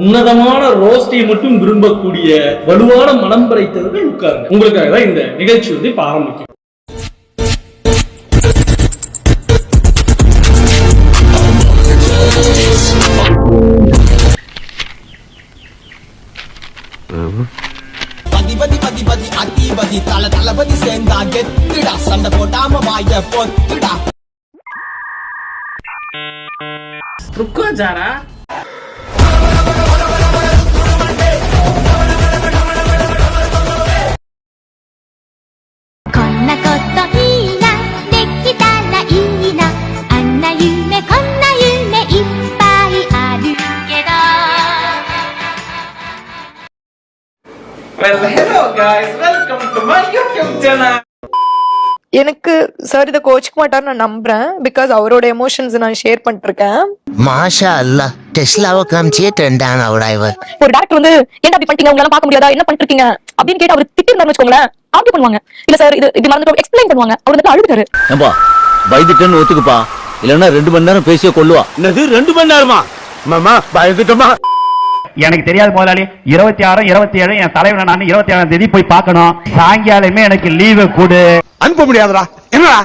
உன்னதமான ரோஸ்டை மட்டும் விரும்பக்கூடிய வலுவான மனம் படைத்தவர்கள் உட்காருங்க. உங்களுக்காக தான் இந்த நிகழ்ச்சி வந்து இப்ப ஆரம்பிக்கும். Well, hello guys, welcome to my YouTube channel. எனக்கு சார் இதை கோச்சிக்க மாட்டான்னு நான் நம்புறேன். பிகாஸ் அவரோட எமோஷன்ஸ் நான் ஷேர் பண்ணிருக்கேன். மாஷா அல்லாஹ், டெஸ்லாவை காமிச்சே ட்ரெண்டான அவரா இவர். ஒரு டாக்டர் வந்து என்ன அப்படி பண்ணிட்டீங்க, உங்களால பார்க்க முடியாதா, என்ன பண்ணிட்டு இருக்கீங்க அப்படின்னு கேட்டு அவர் திட்டிருந்தாருன்னு வச்சுக்கோங்களேன், ஆர்கியூ பண்ணுவாங்க. இல்ல சார் இது இப்படி மறந்துட்டோம் எக்ஸ்பிளைன் பண்ணுவாங்க. அவர் வந்து அழுதுட்டாரு. ஏம்பா பயந்துட்டேன்னு ஒத்துக்குப்பா, இல்லன்னா 2 மணி நேரம் பேசிய கொள்ளுவா. என்னது 2 மணி நேரமா? மாமா பயந்துட்டோமா? எனக்கு தெரியாது முதலாளி. 26, 27 என் தலைவனை நான் 27ஆம் தேதி போய் பார்க்கணும். சாயங்காலமே எனக்கு லீவு கொடு. அனுப்ப முடியாதுடா. என்னடா?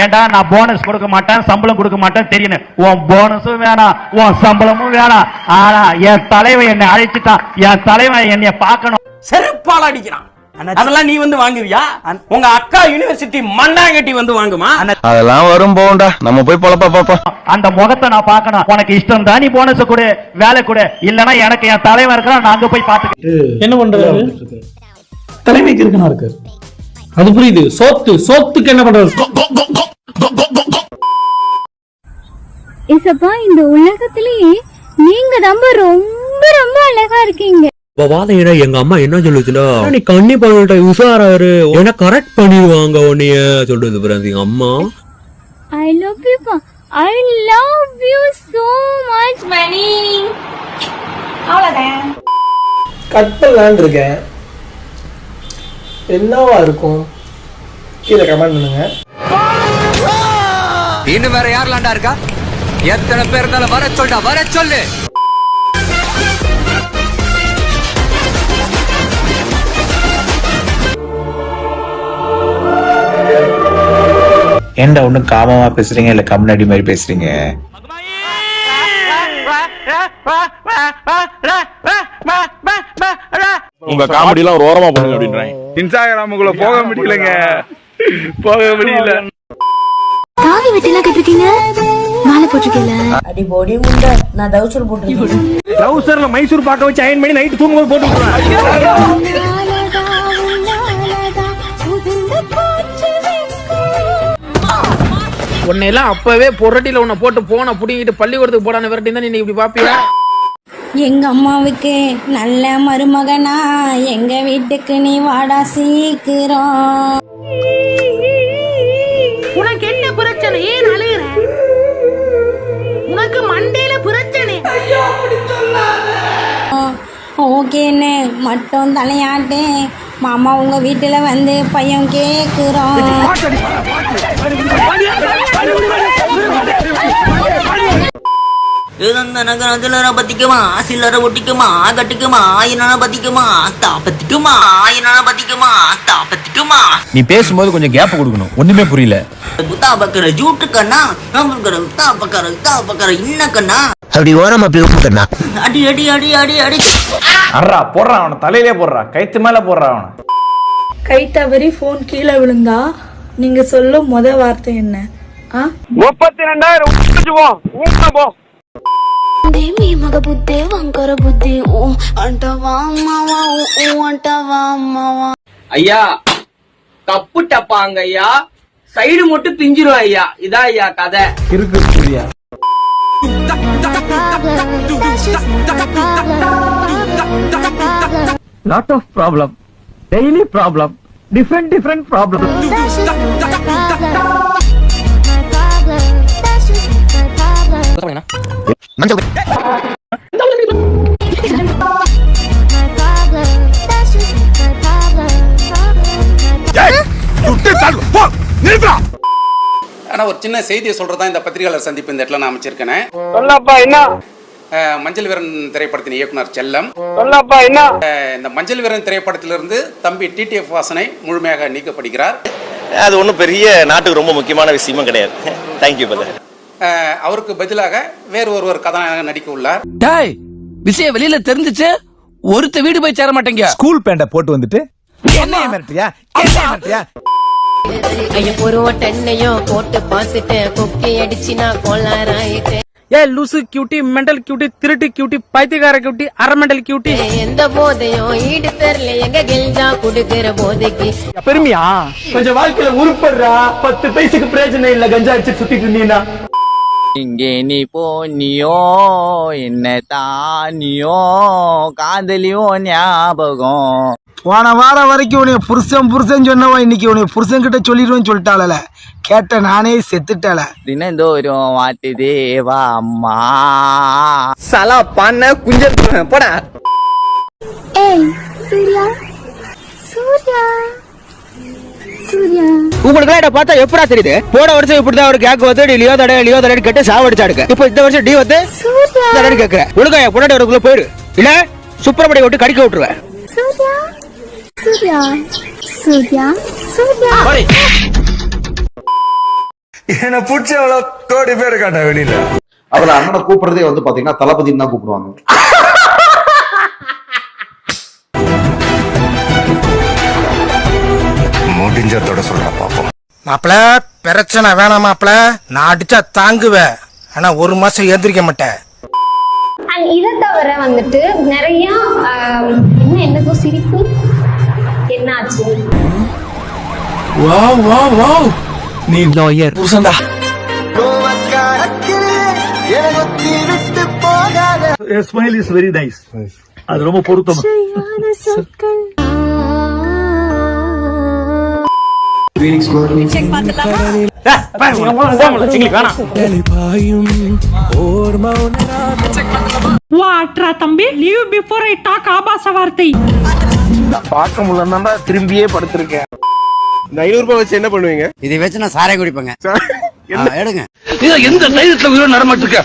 ஏண்டா நான் போனஸ் கொடுக்க மாட்டேன், சம்பளம் கொடுக்க மாட்டேன் தெரியும். உன் போனஸும் வேணாம், உன் சம்பளமும் வேணாம். ஆனா என் தலைவன் என்னை அழைச்சிட்டான். என் தலைவன் என்னைய பார்க்கணும். செருப்பால அடிக்கிறான். அதெல்லாம் நீ வந்து வாங்குவியா? உங்க அக்கா யூனிவர்சிட்டி மண்ணாங்கட்டி வந்து வாங்குமா? அதெல்லாம் வரும் போண்டா, நம்ம போய் பொழப்பா பாப்பா. அந்த முகத்தை நான் பார்க்கணும். உனக்கு இஷ்டம் தான் நீ போனஸ் கொடு, வேலை கொடு. இல்லன்னா எனக்கு என் தலைவன் இருக்கிறான், நான் அங்க போய் பாத்துக்க. என்ன பண்றது? தலைமைக்கு இருக்கணும் இருக்கு. அது புரியுது. சோத்துக்கு என்ன பண்றது? இசப்பா, இந்த உலகத்திலேயே நீங்க ரொம்ப ரொம்ப ரொம்ப அழகா இருக்கீங்க. வாதையிட எங்க அம்மா என்ன சொல்லுச்சுன்னா, நீ கண்ணி பண்ணிட்ட உஷாராரு, என்ன கரெக்ட் பண்ணிடுவாங்க உன்னைய சொல்றது பிறகு எங்க அம்மா. ஐ லவ் யூ பா, I love you so much Mani. அவ்வளவுதான். கட் பண்ணலான்னு இருக்கேன். என்னவா இருக்கும் கீழே கமெண்ட் பண்ணுங்க. இன்னும் வேற யாரெல்லாம்டா இருக்கா? எத்தனை பேர் இருந்தாலும் வர சொல்டா, வர சொல்லு. ஏன்டா ஒன்னும் காமமா பேசுறீங்க இல்ல கம்னாடி மாதிரி பேசுறீங்க? உங்க காமெடி எல்லாம் ஒரு ஓரமா பண்ணுங்க அப்படின்றாங்க. இன்ஸ்டாகிராமுக்குள்ள போக முடியலங்க, போக முடியல. காவி வெட்டிலாம் கட்டிருக்கீங்க, மாலை போட்டிருக்கீங்க. அடி போடி முண்ட, நான் டவுசர் போட்டுருக்கேன். ட்ரவுசர்ல மைசூர் பாக்க வச்சு அயன் பண்ணி நைட் தூங்கும்போது போட்டு விட்டுறேன். உன்னையெல்லாம் அப்பவே பொரட்டில உன்னை போட்டு போன புடிங்கிட்டு பள்ளிக்கூடத்துக்கு போடான்னு விரட்டி தான் நீ இப்படி பாப்பியா? எங்க அம்மாவுக்கு நல்ல மருமகனா, எங்க வீட்டுக்கு நீ வாடா சீக்கிரம். உனக்கு என்ன பிரச்சனை? ஏன் அழுகுற? உனக்கு மண்டையில பிரச்சனை. ஓகேன்னு மட்டும் தலையாட்டு. மாமா உங்க வீட்டுல வந்து பையன் கேக்குறோம். நகரத்துல பத்திக்குமா, சில்லற ஒட்டிக்குமா, கட்டிக்குமா, ஆயிரம் பத்திக்குமா, தாப்பத்திக்குமா, ஆயிரம் பத்திக்குமா, தாப்பத்திக்குமா. நீ பேசும்போது கொஞ்சம் கேப் கொடுக்கணும், ஒண்ணுமே புரியல. குத்தா பக்கற ஜூட்டு கண்ணா, நம்மளுக்கு குத்தா பக்கற இன்ன கண்ணா. அப்படி ஓரமா போய் உட்கார்ந்தா. அடி அடி அடி அடி அடி. அறா போடுறா, அவனை தலையிலே போடுறா, கைத்து மேல போடுறா அவனை. கை தவறி போன் கீழே விழுந்தா நீங்க சொல்லும் முத வார்த்தை என்ன? 32,000 போ. మీ మగ బుద్ధే వంకర బుద్ధి అంటవా అమ్మవా అంటవా అమ్మవా. ஐயா கப்பு டப்பாங்க ஐயா, சைடு மட்டும் பிஞ்சிரும் ஐயா. இதான் ஐயா கதை இருக்கு. புரியா? Lot of problem, daily problem, different problem. ஆனா ஒரு சின்ன செய்தியை சொல்றதா இந்த பத்திரிகையாளர் சந்திப்பு இந்த இடத்துல நான் அமைச்சிருக்கேன். சொல்லப்பா என்ன? மஞ்சள் வீரன் திரைப்படத்தின் இயக்குனர் செல்லம். சொல்லப்பா என்ன? இந்த மஞ்சள் வீரன் திரைப்படத்திலிருந்து தம்பி டிடிஎஃப் வாசனை முழுமையாக நீக்கப்படுகிறார். அது ஒன்றும் பெரிய நாட்டுக்கு ரொம்ப முக்கியமான விஷயமும் கிடையாது. Thank you brother. அவருக்கு பதிலாக வேறு ஒருவர் கதாநாயகன் நடிக்க உள்ளார். டேய், விஷயம் வெளியில தெரிஞ்சிச்சு ஒருத்த வீடு போய் சேர மாட்டேங்க. ஸ்கூல் பேண்ட போட்டு வந்துட்டு என்ன மிரட்டியா? ஒரு ஒட்டெண்ணையும் போட்டு பார்த்துட்டு கொக்கி அடிச்சு நான் கோளாராயிட்டு. ஏ லூசு கியூட்டி, மெண்டல் கியூட்டி, திருட்டு கியூட்டி, பைத்தியக்கார கியூட்டி, அரமெண்டல் கியூட்டி. எந்த போதையும் ஈடு தெரியல எங்க கெல்ஜா குடுக்கிற போதைக்கு. பெருமையா? கொஞ்சம் வாழ்க்கையில உருப்படுறா. 10 பைசைக்கு பிரயோஜனம் இல்ல கஞ்சா அடிச்சு சுத்திட்டு இருந்தீங்கன்னா. இங்கே நீ போனியோ என்ன தானியோ காதலியோ ஞாபகம். போன வாரம் வரைக்கும் உனைய புருஷன் சொன்னவா இன்னைக்கு உனைய புருஷன் கிட்ட சொல்லிடுவேன்னு சொல்லிட்டாளல. கேட்ட நானே செத்துட்டாள. தினந்தோறும் வாட்டு தேவா அம்மா சலா பண்ண குஞ்ச போடா. ஏய் சூர்யா சூர்யா சூர்யா உங்களுக்கு இதை பார்த்தா எப்படா தெரியுது? போன வருஷம் இப்படிதான் ஒரு கேக் வந்து லியோ தடை கேட்டு சாவடிச்சாடுங்க. இப்போ இந்த வருஷம் டி வந்து தடை கேட்கிற ஒழுங்கா பொண்ணாடி வரக்குள்ள போயிரு, இல்ல சுப்பிரமணிய விட்டு கடிக்க விட்டுருவேன். சூர்யா சூர்யா சூர்யா சூர்யா. என்ன பிடிச்ச கோடி பேர் இருக்காண்டா வெளியில. அவரை அண்ணனை கூப்பிடுறதே வந்து பாத்தீங்கன்னா தளபதினு தான் கூப்பிடுவாங்க. முடிஞ்சதோட சொல்ற பாப்போம். மாப்பிள பிரச்சனை வேணாம் மாப்பிள, நான் அடிச்சா தாங்குவேன், ஆனா ஒரு மாசம் எந்திரிக்க மாட்டேன். இதை தவிர வந்துட்டு நிறைய என்னதோ சிரிப்பு என்னாச்சு? வாவ் வாவ் வாவ், நீ lawyer புருஷன்டா. Your smile is very nice. அது ரொம்ப பொருத்தமா. தம்பி லீவ் பிஃபோர் ஐ டாக் ஆபாச வார்த்தை. பார்க்க முடியலன்னா திரும்பியே படுத்திருக்கேன். இந்த 500 ரூபாய் வச்சு என்ன பண்ணுவீங்க? இதை வச்சு நான் சாராயம் குடிப்பேங்க. எடுங்க. எந்த தைரியத்துல உயிரோட நடமாட்டு இருக்க?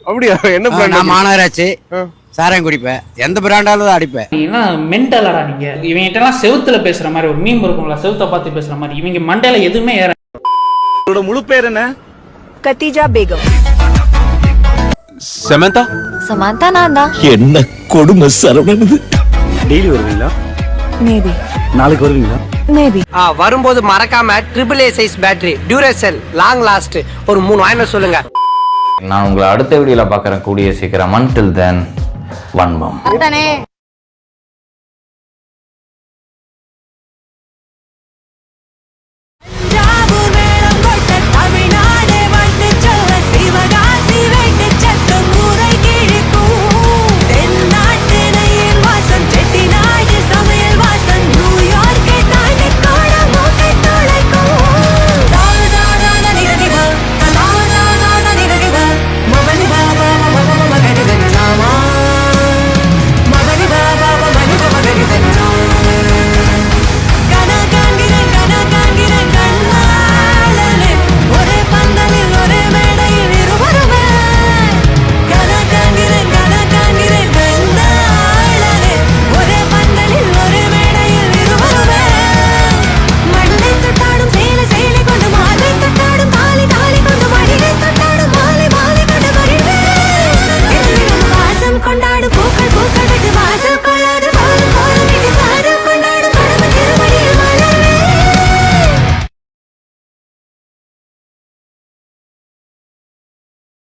அப்படியா? என்ன பிராண்ட்? நான் மாநகராட்சி சாராயம் குடிப்பேன். எந்த பிராண்டாலும் அடிப்பேன். மென்டலடா நீங்க. இவங்கிட்ட எல்லாம் செவுத்துல பேசுற மாதிரி ஒரு மீம் இருக்கும்ல, செவுத்த பார்த்து பேசுற மாதிரி. இவங்க மண்டையில எதுவுமே ஏற. உங்களோட முழு பேர் என்ன? கத்திஜா பேகம். சமந்தா. சமந்தா நான் தான். என்ன கொடுமை சரவணது. டெய்லி வருவீங்களா? மேபி. நாளைக்கு வருவீங்களா? மேபி. வரும்போது மறக்காம AAA size battery Duracell long last ஒரு 3 வாங்கிட்டு சொல்லுங்க. நான் உங்களை அடுத்த வீடியோல பார்க்கறேன் கூடிய சீக்கிரம். until then வன்பம்.